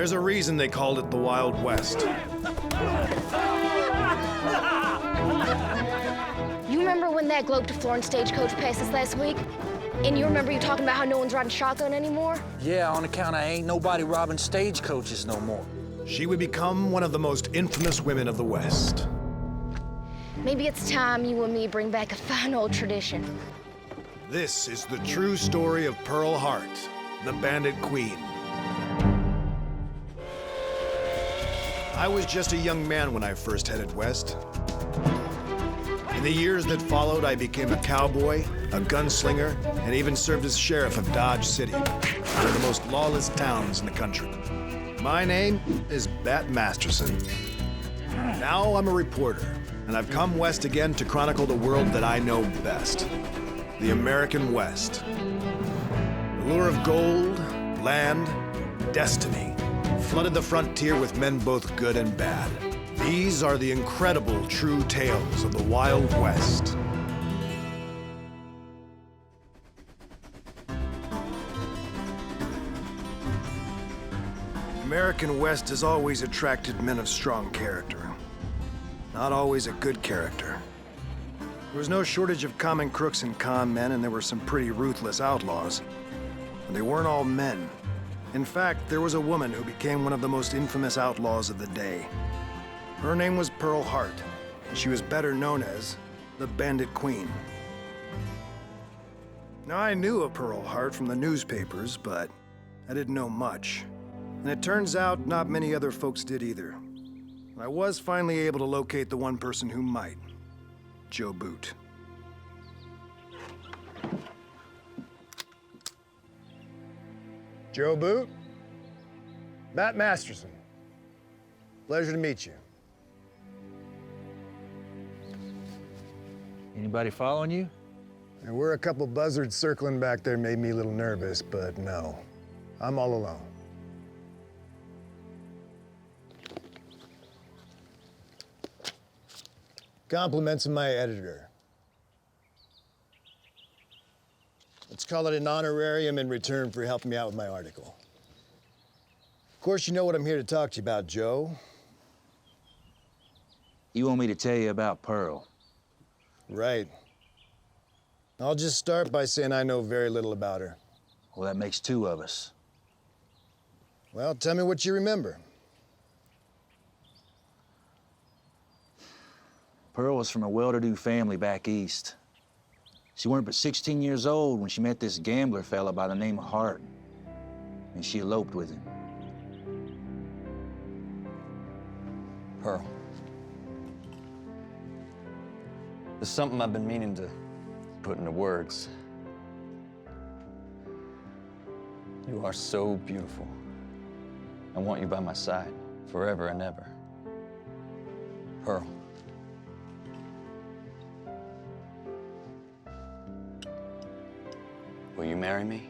There's a reason they called it the Wild West. You remember when that Globe to Florence stagecoach passed us last week? And you remember you talking about how no one's riding shotgun anymore? Yeah, on account of ain't nobody robbing stagecoaches no more. She would become one of the most infamous women of the West. Maybe it's time you and me bring back a fine old tradition. This is the true story of Pearl Hart, the Bandit Queen. I was just a young man when I first headed west. In the years that followed, I became a cowboy, a gunslinger, and even served as sheriff of Dodge City, one of the most lawless towns in the country. My name is Bat Masterson. Now I'm a reporter, and I've come west again to chronicle the world that I know best, the American West. The lure of gold, land, destiny flooded the frontier with men both good and bad. These are the incredible true tales of the Wild West. American West has always attracted men of strong character. Not always a good character. There was no shortage of common crooks and con men, and there were some pretty ruthless outlaws. But they weren't all men. In fact, there was a woman who became one of the most infamous outlaws of the day. Her name was Pearl Hart, and she was better known as the Bandit Queen. Now, I knew of Pearl Hart from the newspapers, but I didn't know much. And it turns out not many other folks did either. I was finally able to locate the one person who might, Joe Boot. Joe Boot? Bat Masterson. Pleasure to meet you. Anybody following you? There were a couple buzzards circling back there, made me a little nervous, but no. I'm all alone. Compliments of my editor. Let's call it an honorarium in return for helping me out with my article. Of course, you know what I'm here to talk to you about, Joe. You want me to tell you about Pearl? Right. I'll just start by saying I know very little about her. Well, that makes two of us. Well, tell me what you remember. Pearl was from a well-to-do family back east. She weren't but 16 years old when she met this gambler fella by the name of Hart, and she eloped with him. Pearl. There's something I've been meaning to put into words. You are so beautiful. I want you by my side, forever and ever. Pearl. Will you marry me?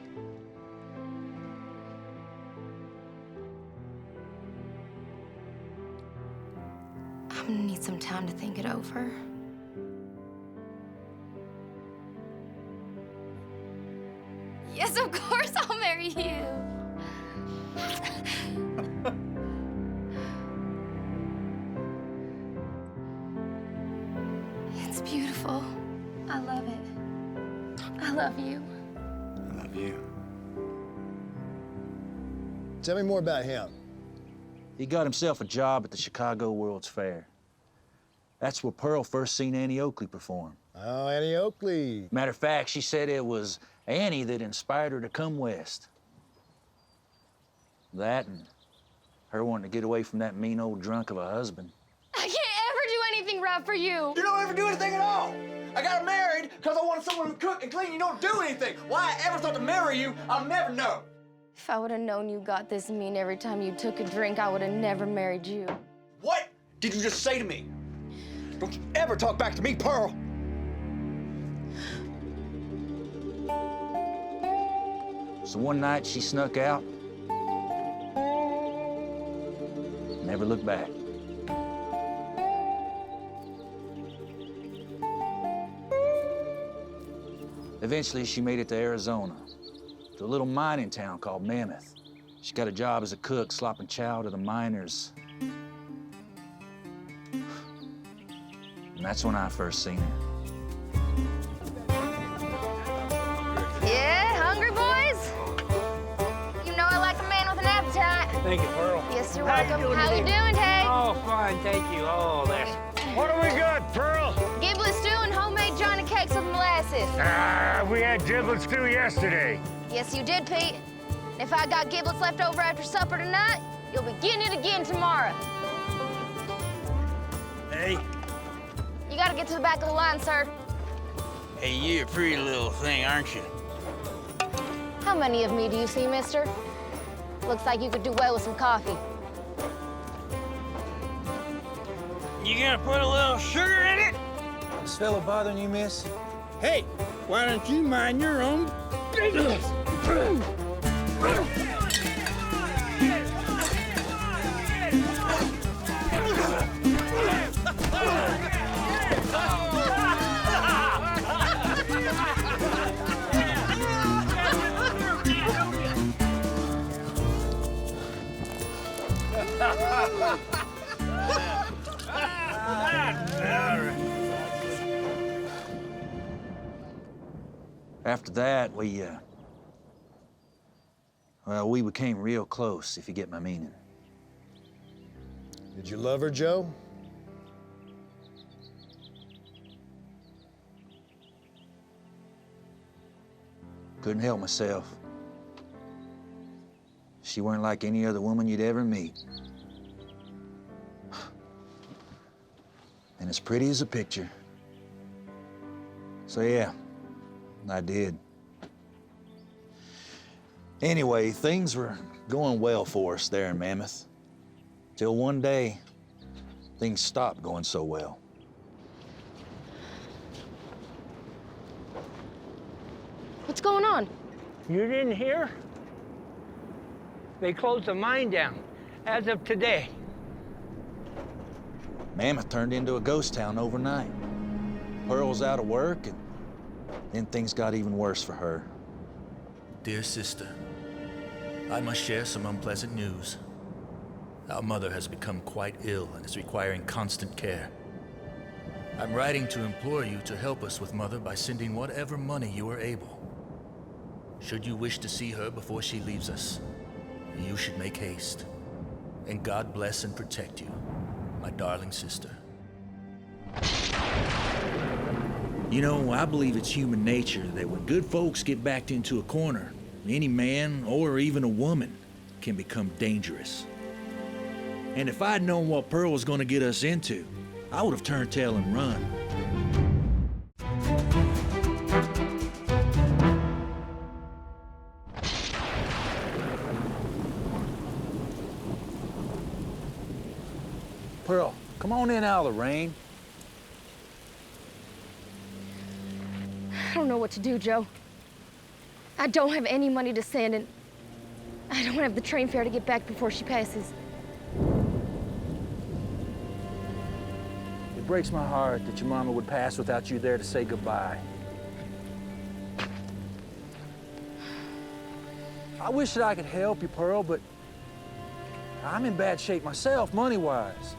I'm gonna need some time to think it over. Yes, of course I'll marry you. It's beautiful. I love it. I love you. I love you. Tell me more about him. He got himself a job at the Chicago World's Fair. That's where Pearl first seen Annie Oakley perform. Oh, Annie Oakley. Matter of fact, she said it was Annie that inspired her to come west. That and her wanting to get away from that mean old drunk of a husband. I can't ever do anything right for you. You don't ever do anything at all. I got married because I wanted someone who cook and clean. You don't do anything. Why I ever thought to marry you, I'll never know. If I would have known you got this mean every time you took a drink, I would have never married you. What did you just say to me? Don't you ever talk back to me, Pearl. So one night she snuck out, never looked back. Eventually, she made it to Arizona, to a little mining town called Mammoth. She got a job as a cook, slopping chow to the miners. And that's when I first seen her. Yeah, hungry boys? You know I like a man with an appetite. Thank you, Pearl. Yes, you're How you welcome. doing How you today? doing, Tay? Oh, fine, thank you. Oh, that's... What do we got, Pearl? Giblet stew and homemade Johnny cakes with molasses. We had giblet stew yesterday. Yes, you did, Pete. And if I got giblets left over after supper tonight, you'll be getting it again tomorrow. Hey, You gotta get to the back of the line, sir. hey, you're a pretty little thing, aren't you? How many of me do you see, mister? Looks like you could do well with some coffee. You gonna put a little sugar in it? This fella bothering you, miss? Hey, why don't you mind your own business? After that, we became real close, if you get my meaning. Did you love her, Joe? Couldn't help myself. She weren't like any other woman you'd ever meet. And as pretty as a picture. So yeah, I did. Anyway, things were going well for us there in Mammoth. Till one day, things stopped going so well. What's going on? You didn't hear? They closed the mine down as of today. Mammoth turned into a ghost town overnight. Pearl's out of work, and then things got even worse for her. Dear sister, I must share some unpleasant news. Our mother has become quite ill and is requiring constant care. I'm writing to implore you to help us with Mother by sending whatever money you are able. Should you wish to see her before she leaves us, you should make haste. And God bless and protect you, my darling sister. You know, I believe it's human nature that when good folks get backed into a corner, any man or even a woman can become dangerous. And if I'd known what Pearl was going to get us into, I would have turned tail and run. Pearl, come on in out of the rain. I don't know what to do, Joe. I don't have any money to send, and I don't have the train fare to get back before she passes. It breaks my heart that your mama would pass without you there to say goodbye. I wish that I could help you, Pearl, but I'm in bad shape myself, money-wise.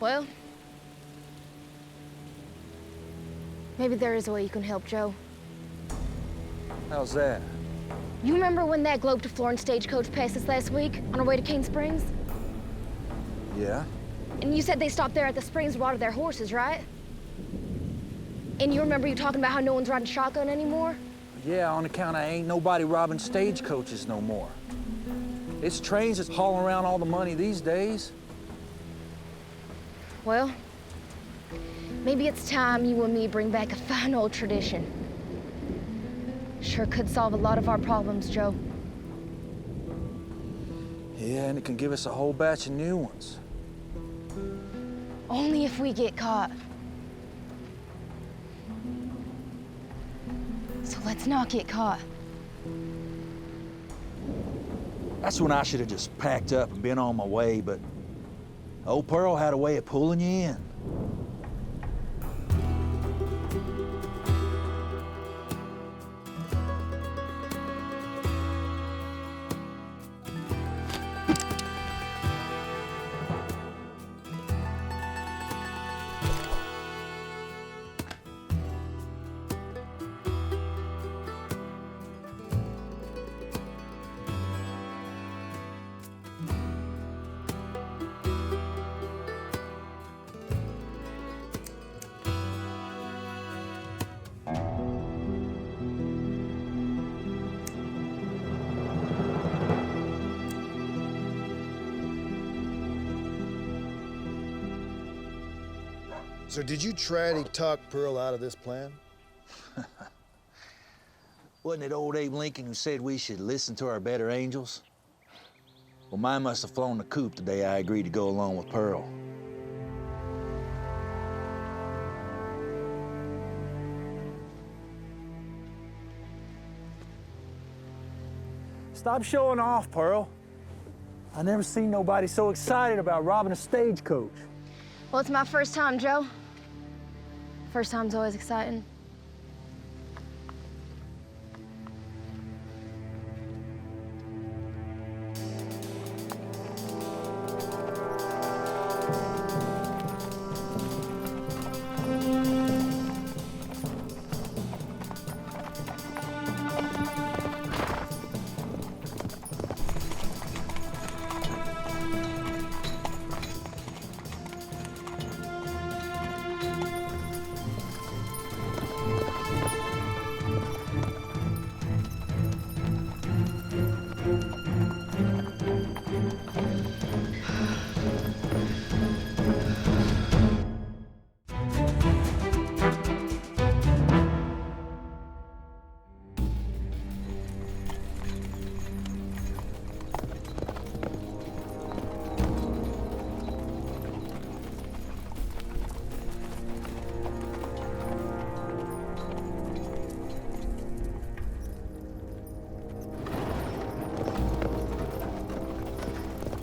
Well, maybe there is a way you can help, Joe. How's that? You remember when that globe to Florence stagecoach passed us last week on our way to Cane Springs? Yeah? And you said they stopped there at the springs to water their horses, right? And you remember you talking about how no one's riding shotgun anymore? Yeah, on account of ain't nobody robbing stagecoaches no more. It's trains that's hauling around all the money these days. Well, maybe it's time you and me bring back a fine old tradition. Sure could solve a lot of our problems, Joe. Yeah, and it can give us a whole batch of new ones. Only if we get caught. So let's not get caught. That's when I should have just packed up and been on my way, but old Pearl had a way of pulling you in. So did you try to talk Pearl out of this plan? Wasn't it old Abe Lincoln who said we should listen to our better angels? Well, mine must have flown the coop the day I agreed to go along with Pearl. Stop showing off, Pearl. I never seen nobody so excited about robbing a stagecoach. Well, it's my first time, Joe. First time's always exciting.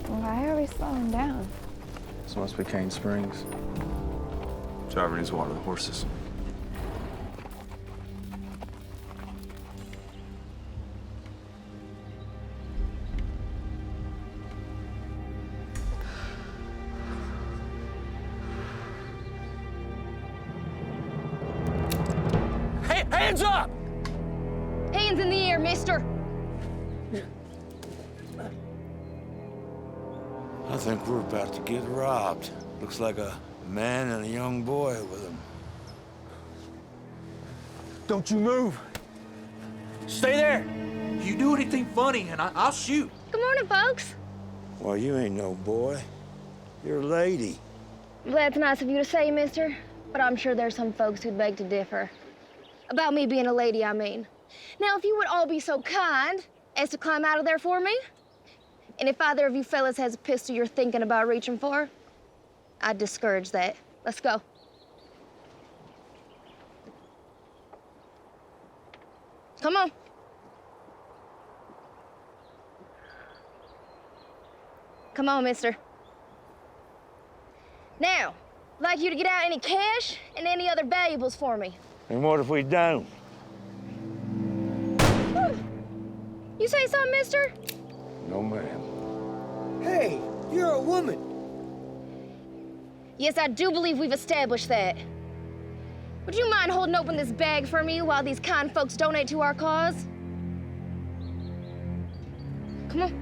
Why are we slowing down? This must be Cane Springs. Driver needs water the horses. Hey, hands up! Hands in the air, mister. I think we're about to get robbed. Looks like a man and a young boy with him. Don't you move. Stay there. You do anything funny, and I'll shoot. Good morning, folks. Well, you ain't no boy. You're a lady. Well, that's nice of you to say, mister, but I'm sure there's some folks who'd beg to differ. About me being a lady, I mean. Now, if you would all be so kind as to climb out of there for me, and if either of you fellas has a pistol you're thinking about reaching for, I'd discourage that. Let's go. Come on. Come on, mister. Now, I'd like you to get out any cash and any other valuables for me. And what if we don't? You say something, mister? No, ma'am. Hey, you're a woman. Yes, I do believe we've established that. Would you mind holding open this bag for me while these kind folks donate to our cause? Come on.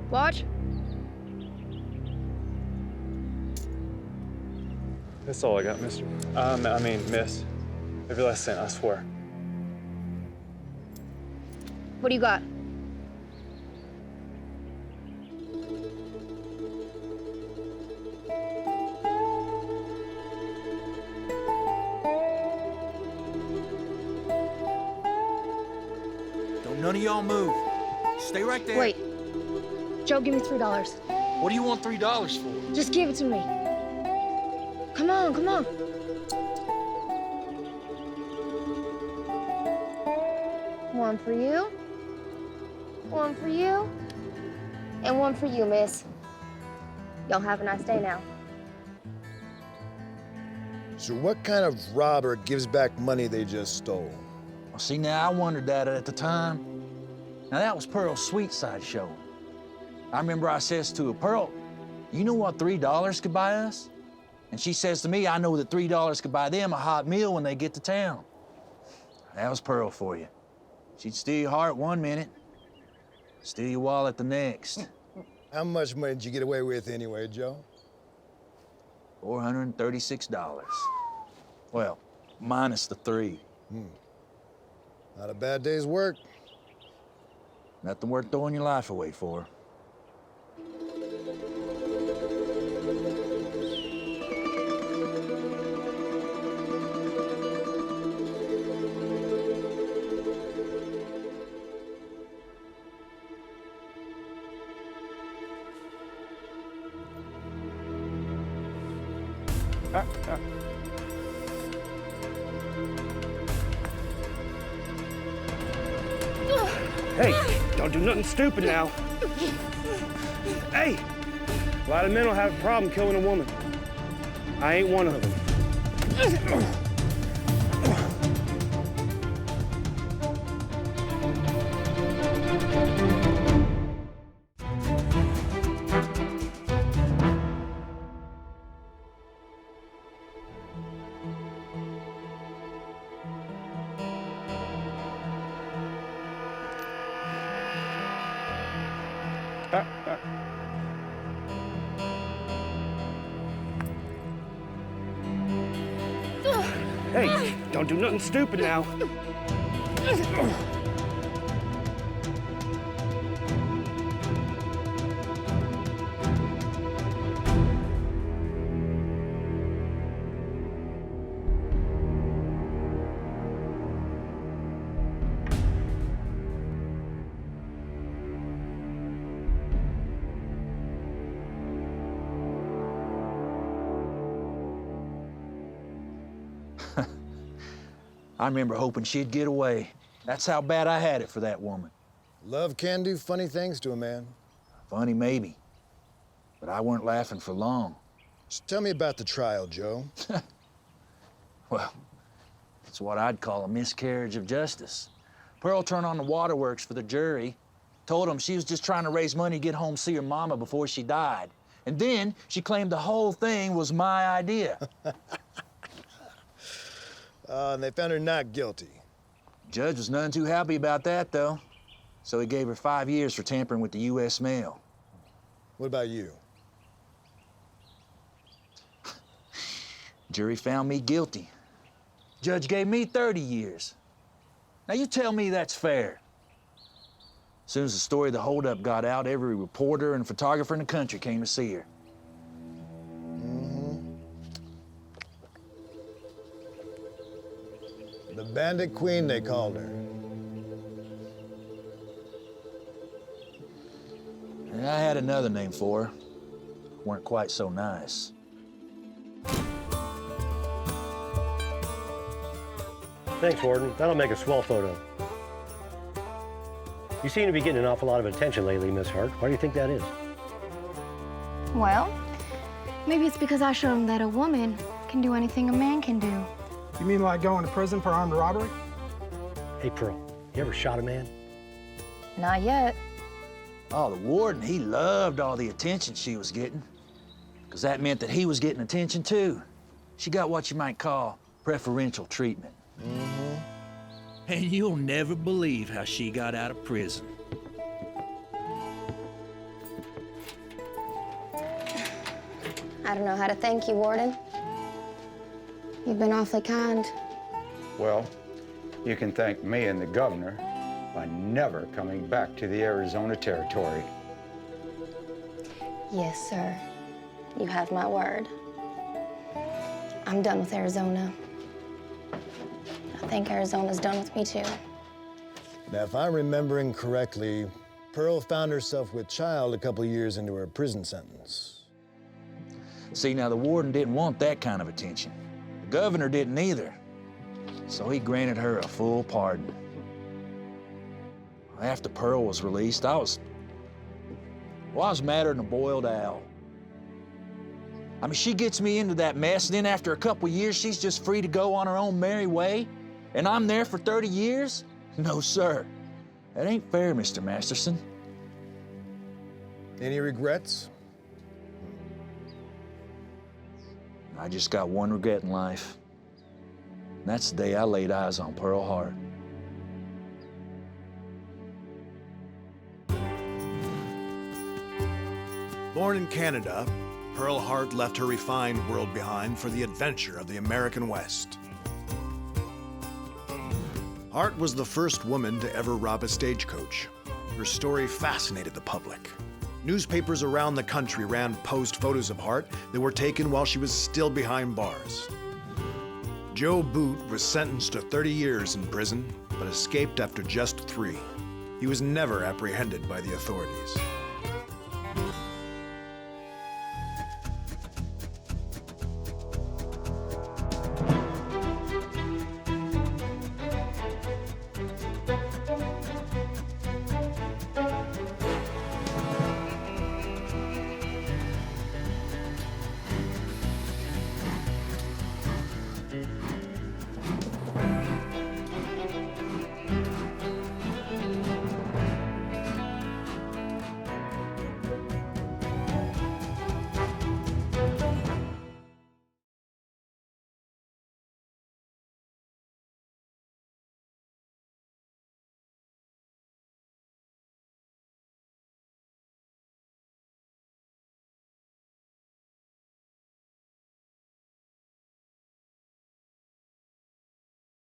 Watch. That's all I got, mister. I mean, miss. Every last cent, I swear. What do you got? Don't none of y'all move. Stay right there. Wait. Joe, give me $3. What do you want $3 for? Just give it to me. Come on, come on. One for you. One for you. And one for you, miss. Y'all have a nice day now. So what kind of robber gives back money they just stole? Well, see, now I wondered that at the time. Now that was Pearl's sweet side show. I remember I says to her, Pearl, you know what $3 could buy us? And she says to me, I know that $3 could buy them a hot meal when they get to town. That was Pearl for you. She'd steal your heart one minute, steal your wallet the next. How much money did you get away with anyway, Joe? $436. Well, minus the 3. Not a bad day's work. Nothing worth throwing your life away for. Hey, don't do nothing stupid now. Hey, a lot of men will have a problem killing a woman. I ain't one of them. Hey, don't do nothing stupid now. I remember hoping she'd get away. That's how bad I had it for that woman. Love can do funny things to a man. Funny, maybe. But I weren't laughing for long. Just tell me about the trial, Joe. Well, it's what I'd call a miscarriage of justice. Pearl turned on the waterworks for the jury, told them she was just trying to raise money to get home to see her mama before she died. And then she claimed the whole thing was my idea. And they found her not guilty. Judge was none too happy about that, though. So he gave her 5 years for tampering with the U.S. mail. What about you? Jury found me guilty. Judge gave me 30 years. Now you tell me that's fair. As soon as the story of the holdup got out, every reporter and photographer in the country came to see her. The Bandit Queen, they called her. And I had another name for her. Weren't quite so nice. Thanks, Warden. That'll make a swell photo. You seem to be getting an awful lot of attention lately, Miss Hart. Why do you think that is? Well, maybe it's because I showed him that a woman can do anything a man can do. You mean like going to prison for armed robbery? Hey, Pearl, you ever shot a man? Not yet. Oh, the warden, he loved all the attention she was getting. Because that meant that he was getting attention, too. She got what you might call preferential treatment. And you'll never believe how she got out of prison. I don't know how to thank you, Warden. You've been awfully kind. Well, you can thank me and the governor by never coming back to the Arizona territory. Yes, sir. You have my word. I'm done with Arizona. I think Arizona's done with me, too. Now, if I'm remembering correctly, Pearl found herself with child a couple years into her prison sentence. See, now the warden didn't want that kind of attention. The governor didn't either. So he granted her a full pardon. After Pearl was released, I was madder than a boiled owl. I mean, she gets me into that mess, and then after a couple years, she's just free to go on her own merry way, and I'm there for 30 years? No, sir. That ain't fair, Mr. Masterson. Any regrets? I just got one regret in life. And that's the day I laid eyes on Pearl Hart. Born in Canada, Pearl Hart left her refined world behind for the adventure of the American West. Hart was the first woman to ever rob a stagecoach. Her story fascinated the public. Newspapers around the country ran posed photos of Hart that were taken while she was still behind bars. Joe Boot was sentenced to 30 years in prison, but escaped after just 3. He was never apprehended by the authorities.